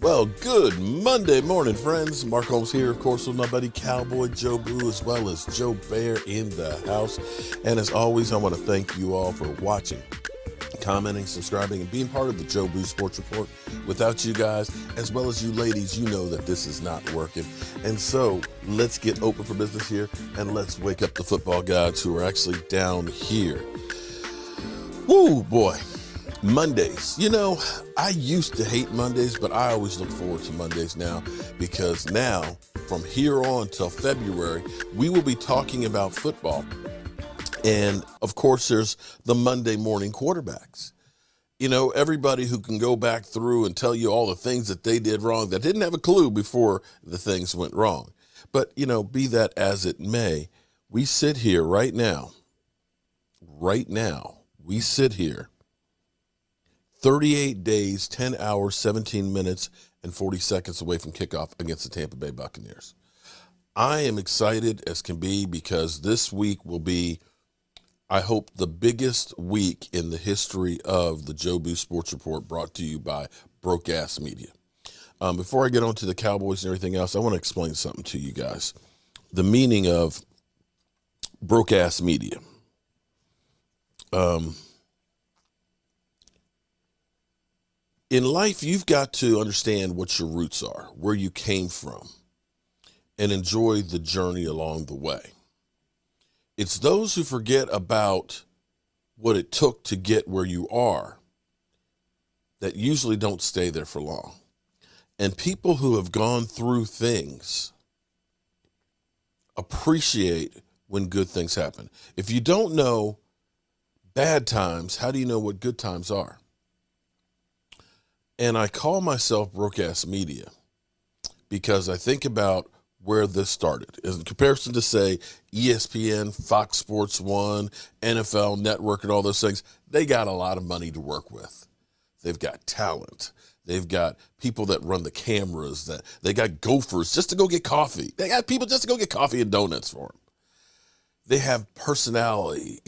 Well, good Monday morning, friends. Mark Holmes here, of course, with my buddy Cowboy Joe Boo, as well as Joe Bear in the house. And as always, I want to thank you all for watching, commenting, subscribing, and being part of the Joe Boo Sports Report. Without you guys, as well as you ladies, you know that this is not working. And so let's get open for business here, and let's wake up the football gods who are actually down here. Woo, boy. Mondays. You know, I used to hate Mondays, but I always look forward to Mondays now, because now, from here on till February, we will be talking about football. And of course, there's the Monday morning quarterbacks. You know, everybody who can go back through and tell you all the things that they did wrong, that didn't have a clue before the things went wrong. But, you know, be that as it may, we sit here right now, we sit here 38 days, 10 hours, 17 minutes, and 40 seconds away from kickoff against the Tampa Bay Buccaneers. I am excited as can be, because this week will be, I hope, the biggest week in the history of the Joe Boo Sports Report, brought to you by Broke Ass Media. Before I get on to the Cowboys and everything else, I want to explain something to you guys. The meaning of Broke Ass Media. In life, you've got to understand what your roots are, where you came from, and enjoy the journey along the way. It's those who forget about what it took to get where you are that usually don't stay there for long. And people who have gone through things appreciate when good things happen. If you don't know bad times, how do you know what good times are? And I call myself Broke Ass Media because I think about where this started. In comparison to, say, ESPN, Fox Sports 1, NFL Network, and all those things, they got a lot of money to work with. They've got talent. They've got people that run the cameras. That they got gophers just to go get coffee. They got people just to go get coffee and donuts for them. They have personality,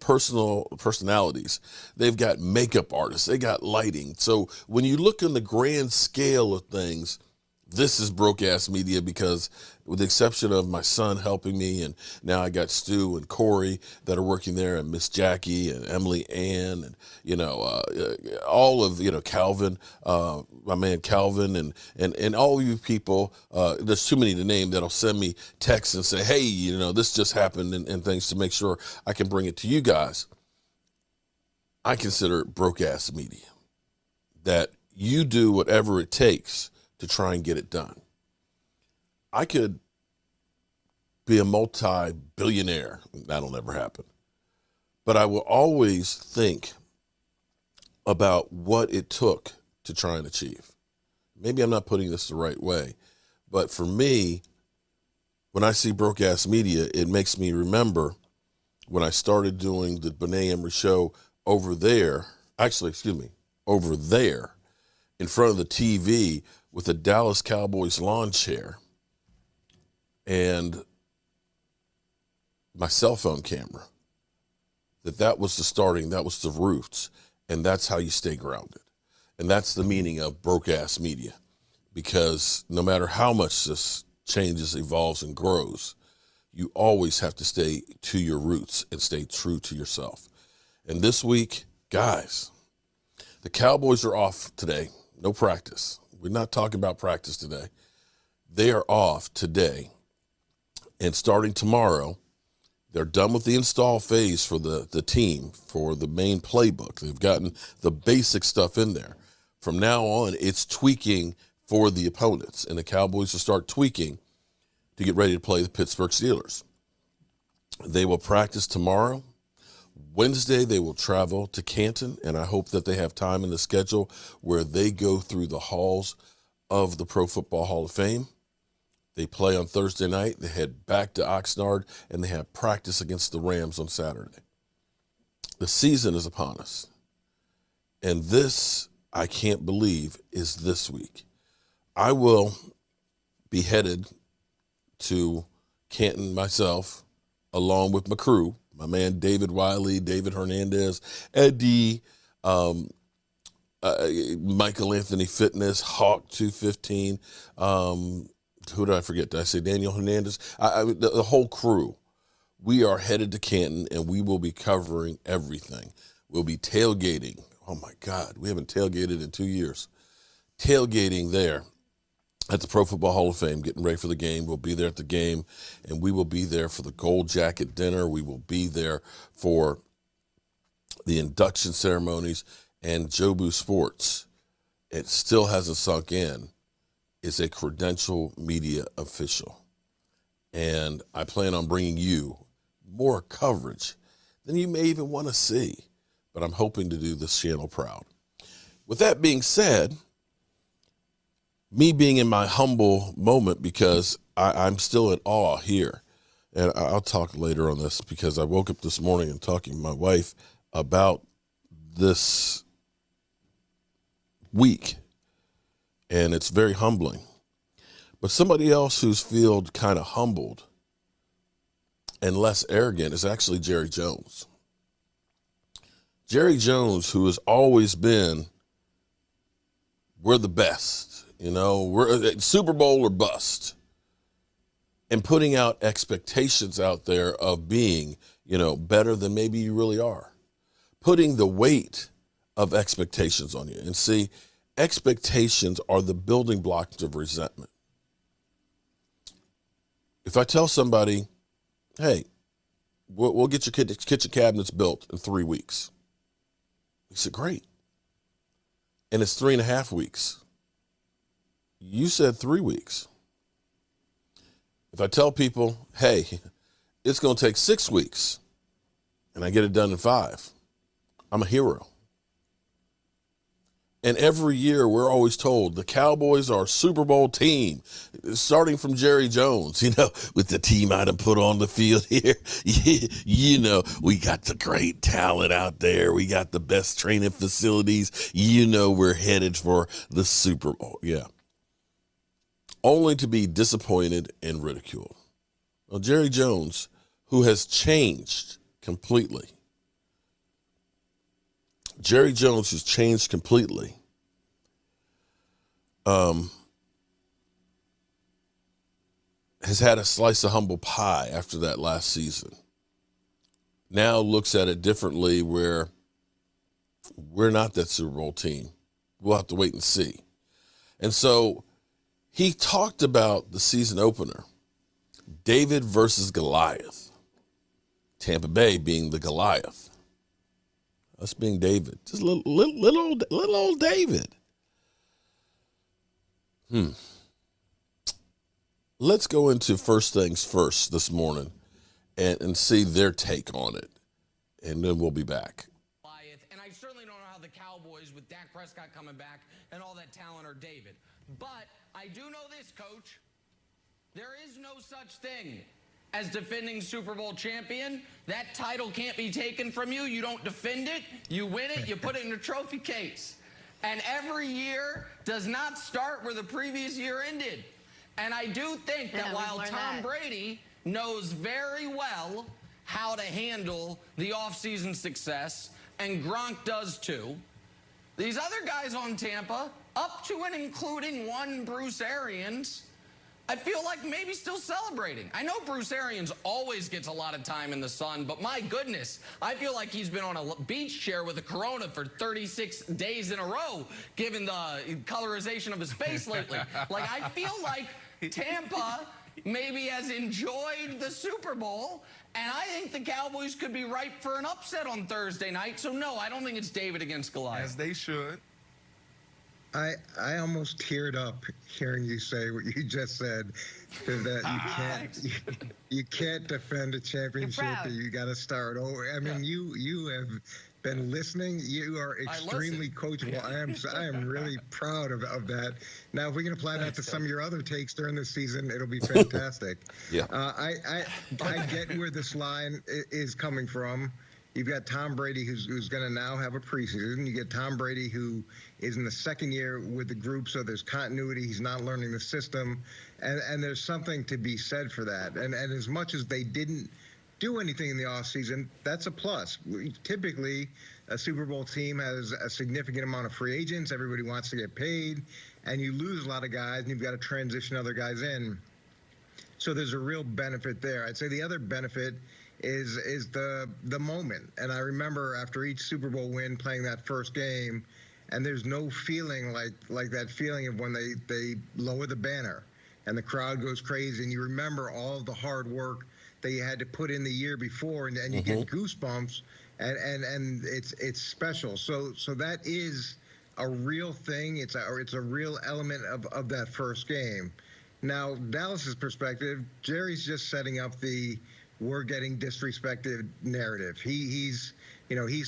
personalities. They've got makeup artists. They got lighting. So when you look in the grand scale of things, this is Broke Ass Media, because with the exception of my son helping me, and now I got Stu and Corey that are working there, and Miss Jackie and Emily Ann, and, all of, Calvin, my man Calvin, and all of you people, there's too many to name, that'll send me texts and say, hey, this just happened, and things, to make sure I can bring it to you guys. I consider it Broke Ass Media, that you do whatever it takes to try and get it done. I could be a multi-billionaire. That'll never happen. But I will always think about what it took to try and achieve. Maybe I'm not putting this the right way, but for me, when I see Broke Ass Media, it makes me remember when I started doing the Benet Emery show over there in front of the TV, with a Dallas Cowboys lawn chair and my cell phone camera. That was the starting, that was the roots, and that's how you stay grounded. And that's the meaning of Broke Ass Media, because no matter how much this changes, evolves, and grows, you always have to stay to your roots and stay true to yourself. And this week, guys, the Cowboys are off today. No practice. We're not talking about practice today. They are off today. And starting tomorrow, they're done with the install phase for the team, for the main playbook. They've gotten the basic stuff in there. From now on, it's tweaking for the opponents. And the Cowboys will start tweaking to get ready to play the Pittsburgh Steelers. They will practice tomorrow. Wednesday, they will travel to Canton, and I hope that they have time in the schedule where they go through the halls of the Pro Football Hall of Fame. They play on Thursday night. They head back to Oxnard, and they have practice against the Rams on Saturday. The season is upon us, and this, I can't believe, is this week. I will be headed to Canton myself, along with my crew, my man David Wiley, David Hernandez, Eddie, Michael Anthony Fitness, Hawk 215. Who did I forget? Did I say Daniel Hernandez? The whole crew. We are headed to Canton, and we will be covering everything. We'll be tailgating. Oh, my God. We haven't tailgated in 2 years. Tailgating there at the Pro Football Hall of Fame, getting ready for the game. We'll be there at the game, and we will be there for the Gold Jacket dinner. We will be there for the induction ceremonies. And Jobu Sports, it still hasn't sunk in, is a credential media official. And I plan on bringing you more coverage than you may even want to see. But I'm hoping to do this channel proud. With that being said, me being in my humble moment, because I'm still in awe here. And I'll talk later on this, because I woke up this morning and talking to my wife about this week, and it's very humbling. But somebody else who's feel kind of humbled and less arrogant is actually Jerry Jones. Jerry Jones, who has always been, we're the best, we're Super Bowl or bust, and putting out expectations out there of being, better than maybe you really are, putting the weight of expectations on you. And see, expectations are the building blocks of resentment. If I tell somebody, hey, we'll get your kitchen cabinets built in 3 weeks, they said, great. And it's 3.5 weeks. You said 3 weeks. If I tell people, hey, it's going to take 6 weeks, and I get it done in 5, I'm a hero. And every year we're always told the Cowboys are a Super Bowl team, starting from Jerry Jones, with the team I done put on the field here. We got the great talent out there. We got the best training facilities. We're headed for the Super Bowl. Yeah. Only to be disappointed and ridiculed. Well, Jerry Jones, who has changed completely. Jerry Jones has changed completely. Has had a slice of humble pie after that last season. Now looks at it differently, where we're not that Super Bowl team. We'll have to wait and see. And so he talked about the season opener, David versus Goliath. Tampa Bay being the Goliath. Us being David, just little old David. Let's go into first things first this morning and see their take on it, and then we'll be back. And I certainly don't know how the Cowboys, with Dak Prescott coming back and all that talent, are David. But I do know this, Coach. There is no such thing as defending Super Bowl champion. That title can't be taken from you. You don't defend it. You win it. You put it in a trophy case. And every year does not start where the previous year ended. And I do think that while Tom Brady knows very well how to handle the offseason success, and Gronk does too, these other guys on Tampa, up to and including one Bruce Arians, I feel like maybe still celebrating. I know Bruce Arians always gets a lot of time in the sun, but my goodness, I feel like he's been on a beach chair with a Corona for 36 days in a row, given the colorization of his face lately. Like, I feel like Tampa maybe has enjoyed the Super Bowl, and I think the Cowboys could be ripe for an upset on Thursday night. So, no, I don't think it's David against Goliath. As they should. I almost teared up hearing you say what you just said, that you can't defend a championship. You got to start over. I mean, you have been listening. You are extremely coachable. I am really proud of that. Now, if we can apply that to some of your other takes during the season, it'll be fantastic. Yeah. I get where this line is coming from. You've got Tom Brady, who's going to now have a preseason. You get Tom Brady, who is in the second year with the group, so there's continuity. He's not learning the system, and there's something to be said for that. And as much as they didn't do anything in the offseason, that's a plus. Typically, a Super Bowl team has a significant amount of free agents. Everybody wants to get paid, and you lose a lot of guys, and you've got to transition other guys in. So there's a real benefit there. I'd say the other benefit is the moment. And I remember after each Super Bowl win playing that first game, and there's no feeling like that feeling of when they lower the banner and the crowd goes crazy, and you remember all of the hard work that you had to put in the year before, and you get goosebumps, and it's special. So that is a real thing. It's a real element of that first game. Now, Dallas's perspective, Jerry's just setting up the "we're getting disrespected" narrative. He's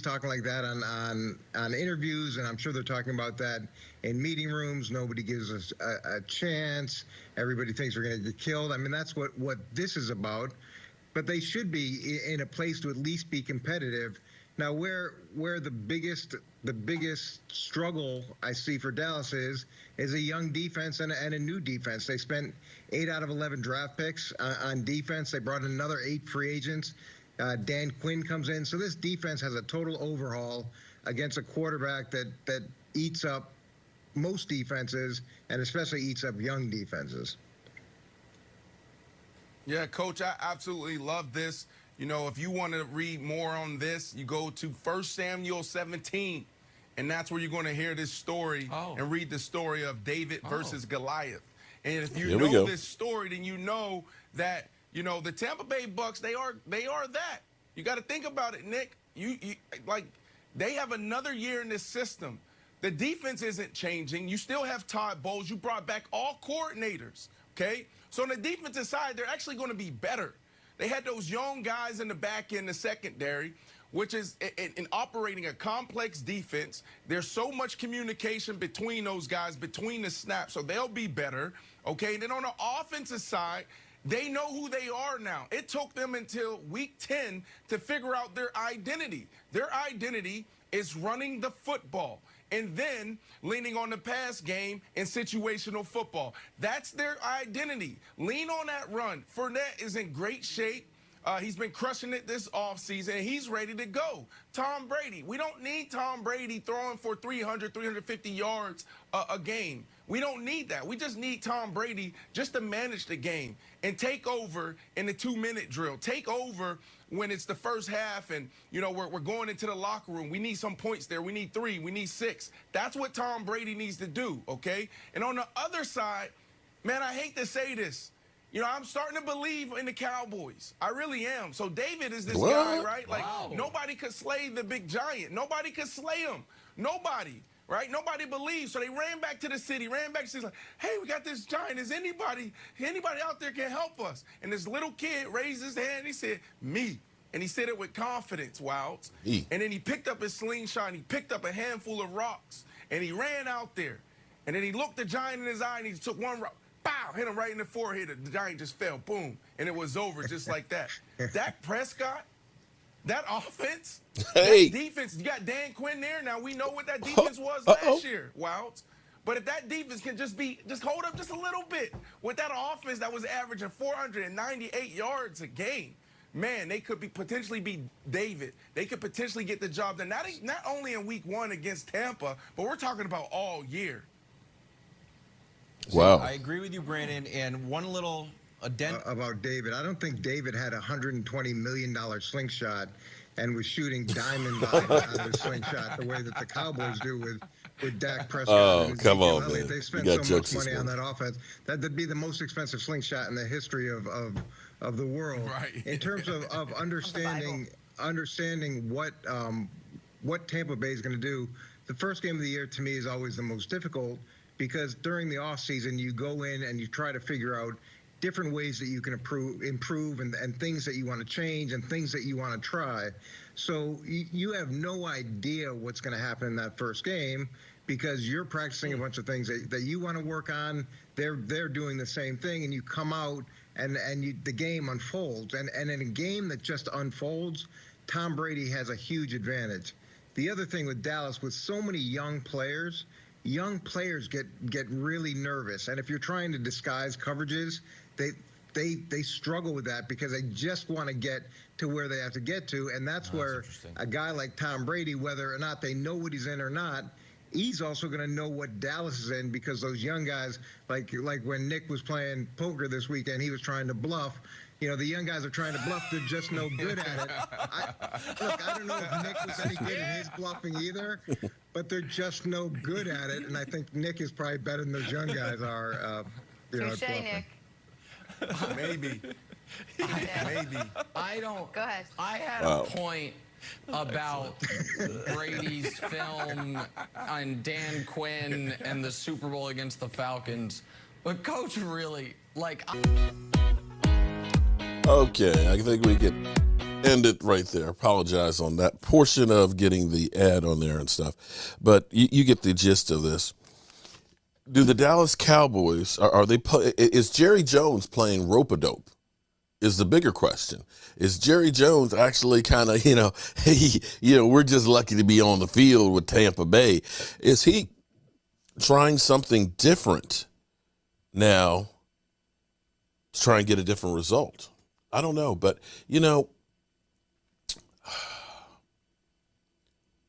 talking like that on interviews, and I'm sure they're talking about that in meeting rooms. Nobody gives us a chance. Everybody thinks we're going to get killed. I mean, that's what this is about. But they should be in a place to at least be competitive. Now, where the biggest struggle I see for Dallas is a young defense and a new defense. They spent 8 out of 11 draft picks on defense. They brought in another 8 free agents. Dan Quinn comes in. So this defense has a total overhaul against a quarterback that eats up most defenses, and especially eats up young defenses. Yeah, Coach, I absolutely love this. You know, if you want to read more on this, you go to 1 Samuel 17, and that's where you're going to hear this story and read the story of David versus Goliath. And if you know this story, then you know that, the Tampa Bay Bucks, they are that. You got to think about it, Nick. They have another year in this system. The defense isn't changing. You still have Todd Bowles. You brought back all coordinators, okay? So on the defensive side, they're actually going to be better. They had those young guys in the back end, the secondary, which is in operating a complex defense. There's so much communication between those guys, between the snaps, so they'll be better, okay? And then on the offensive side, they know who they are now. It took them until week 10 to figure out their identity. Their identity is running the football and then leaning on the pass game and situational football. That's their identity. Lean on that run. Fournette is in great shape. He's been crushing it this offseason, and he's ready to go. Tom Brady, we don't need Tom Brady throwing for 300, 350 yards a game. We don't need that. We just need Tom Brady just to manage the game and take over in the 2-minute drill. Take over when it's the first half and, we're going into the locker room. We need some points there. We need 3. We need 6. That's what Tom Brady needs to do, okay? And on the other side, man, I hate to say this. I'm starting to believe in the Cowboys. I really am. So David is this guy, right? Nobody could slay the big giant. Nobody could slay him. Nobody, right? Nobody believes. So they ran back to the city, like, hey, we got this giant. Is anybody out there can help us? And this little kid raised his hand and he said, me. And he said it with confidence, Wilds. And then he picked up his slingshot and he picked up a handful of rocks and he ran out there. And then he looked the giant in his eye and he took one rock. Bow, hit him right in the forehead. The giant just fell, boom, and it was over just like that. Dak Prescott, that offense, that defense, you got Dan Quinn there. Now, we know what that defense was last year, Wilds. But if that defense can just hold up just a little bit with that offense that was averaging 498 yards a game, man, they could potentially be David. They could potentially get the job done, not only in week 1 against Tampa, but we're talking about all year. Wow. I agree with you, Brandon. And one little addendum about David. I don't think David had a $120 million slingshot and was shooting diamonds out of his slingshot the way that the Cowboys do with Dak Prescott. Oh, come on, man. They spent so much money on that offense. That'd be the most expensive slingshot in the history of the world. Right. In terms of understanding what Tampa Bay is going to do, the first game of the year to me is always the most difficult, because during the offseason, you go in and you try to figure out different ways that you can improve and things that you want to change and things that you want to try. So you have no idea what's going to happen in that first game, because you're practicing a bunch of things that you want to work on. They're doing the same thing, and you come out and the game unfolds. And in a game that just unfolds, Tom Brady has a huge advantage. The other thing with Dallas, with so many young players get really nervous. And if you're trying to disguise coverages, they struggle with that because they just want to get to where they have to get to, and that's where a guy like Tom Brady, whether or not they know what he's in or not, he's also going to know what Dallas is in, because those young guys, like when Nick was playing poker this weekend, he was trying to bluff. You know, the young guys are trying to bluff. They're just no good at it. I don't know if Nick was any good at his bluffing either, but they're just no good at it. And I think Nick is probably better than those young guys are. Touche, Nick. Maybe. Maybe. I don't. Go ahead. I had a point about Brady's film on Dan Quinn and the Super Bowl against the Falcons. But Coach really, like... Okay, I think we could end it right there. Apologize on that portion of getting the ad on there and stuff. But you get the gist of this. Do the Dallas Cowboys, is Jerry Jones playing rope-a-dope? Is the bigger question. Is Jerry Jones actually kind of, we're just lucky to be on the field with Tampa Bay. Is he trying something different now to try and get a different result? I don't know, but,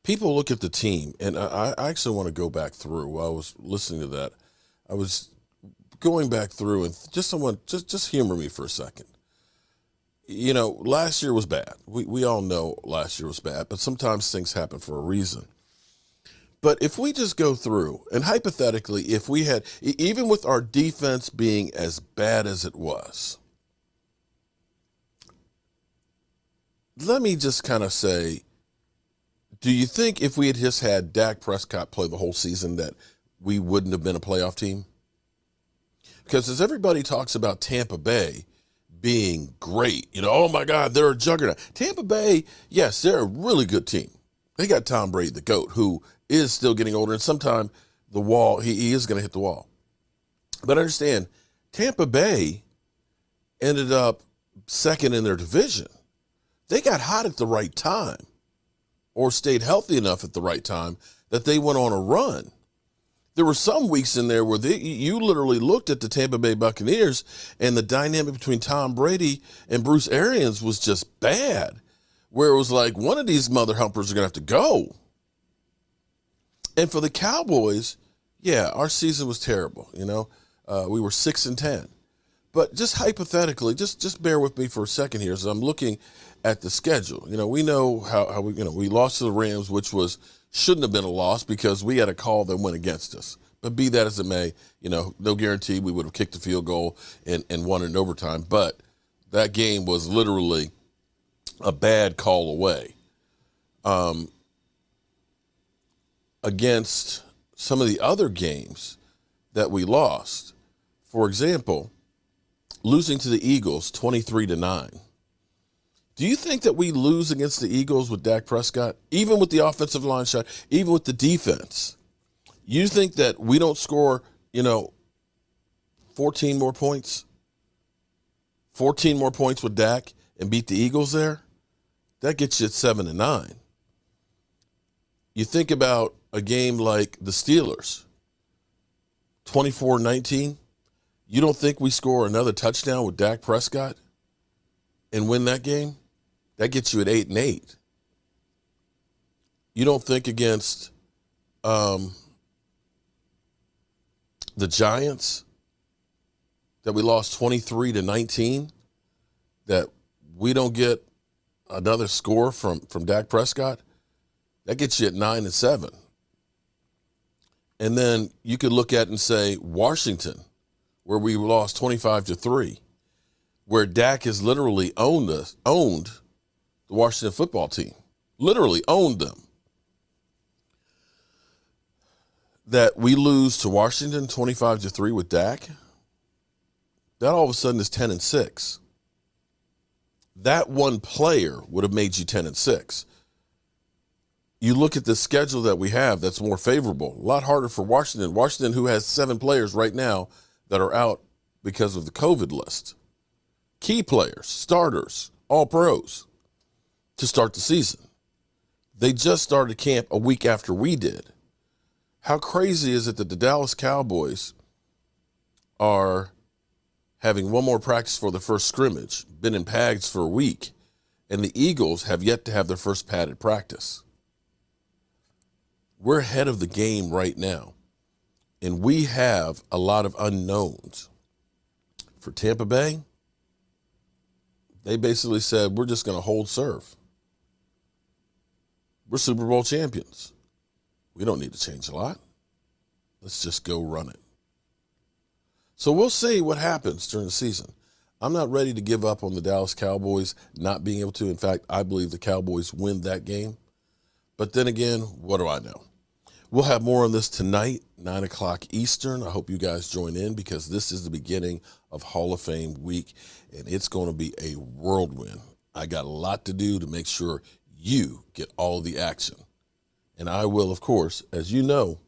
people look at the team, and I actually want to go back through. While I was listening to that, I was going back through, and just humor me for a second. Last year was bad. We all know last year was bad, but sometimes things happen for a reason. But if we just go through, and hypothetically, if we had, even with our defense being as bad as it was, let me just kind of say, do you think if we had just had Dak Prescott play the whole season that we wouldn't have been a playoff team? Because as everybody talks about Tampa Bay being great, oh my God, they're a juggernaut. Tampa Bay, yes, they're a really good team. They got Tom Brady, the GOAT, who is still getting older, and sometime the wall, he is going to hit the wall. But understand, Tampa Bay ended up second in their division. They got hot at the right time, or stayed healthy enough at the right time that they went on a run. There were some weeks in there where you literally looked at the Tampa Bay Buccaneers, and the dynamic between Tom Brady and Bruce Arians was just bad, where it was like, one of these mother humpers are going to have to go. And for the Cowboys, yeah, our season was terrible. We were 6-10. But just hypothetically, just bear with me for a second here as I'm looking at the schedule. We know how we lost to the Rams, which shouldn't have been a loss because we had a call that went against us. But be that as it may, no guarantee we would have kicked the field goal and won in overtime. But that game was literally a bad call away. Against some of the other games that we lost, for example, losing to the Eagles 23-9. Do you think that we lose against the Eagles with Dak Prescott, even with the offensive line shot, even with the defense? You think that we don't score, 14 more points? 14 more points with Dak and beat the Eagles there? That gets you at 7-9. You think about a game like the Steelers, 24-19. You don't think we score another touchdown with Dak Prescott and win that game? That gets you at 8-8. You don't think against the Giants that we lost 23-19, that we don't get another score from Dak Prescott? That gets you at 9-7. And then you could look at and say Washington, where we lost 25-3, where Dak has literally owned the Washington football team, literally owned them. That we lose to Washington 25-3 with Dak, that all of a sudden is 10-6. That one player would have made you 10-6. You look at the schedule that we have that's more favorable, a lot harder for Washington. Washington, who has 7 players right now that are out because of the COVID list. Key players, starters, all pros to start the season. They just started camp a week after we did. How crazy is it that the Dallas Cowboys are having one more practice for the first scrimmage, been in pads for a week, and the Eagles have yet to have their first padded practice. We're ahead of the game right now, and we have a lot of unknowns. For Tampa Bay, they basically said, we're just going to hold serve. We're Super Bowl champions. We don't need to change a lot. Let's just go run it. So we'll see what happens during the season. I'm not ready to give up on the Dallas Cowboys not being able to. In fact, I believe the Cowboys win that game. But then again, what do I know? We'll have more on this tonight, 9 o'clock Eastern. I hope you guys join in because this is the beginning of Hall of Fame week, and it's going to be a whirlwind. I got a lot to do to make sure you get all the action. And I will, of course, as you know,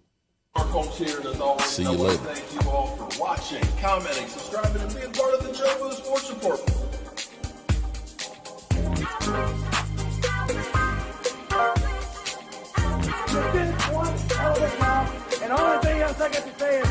see you later. Thank you all for watching, commenting, subscribing, and being part of the Joe Boo Sports Report. One hell of a job, and the only thing else I got to say is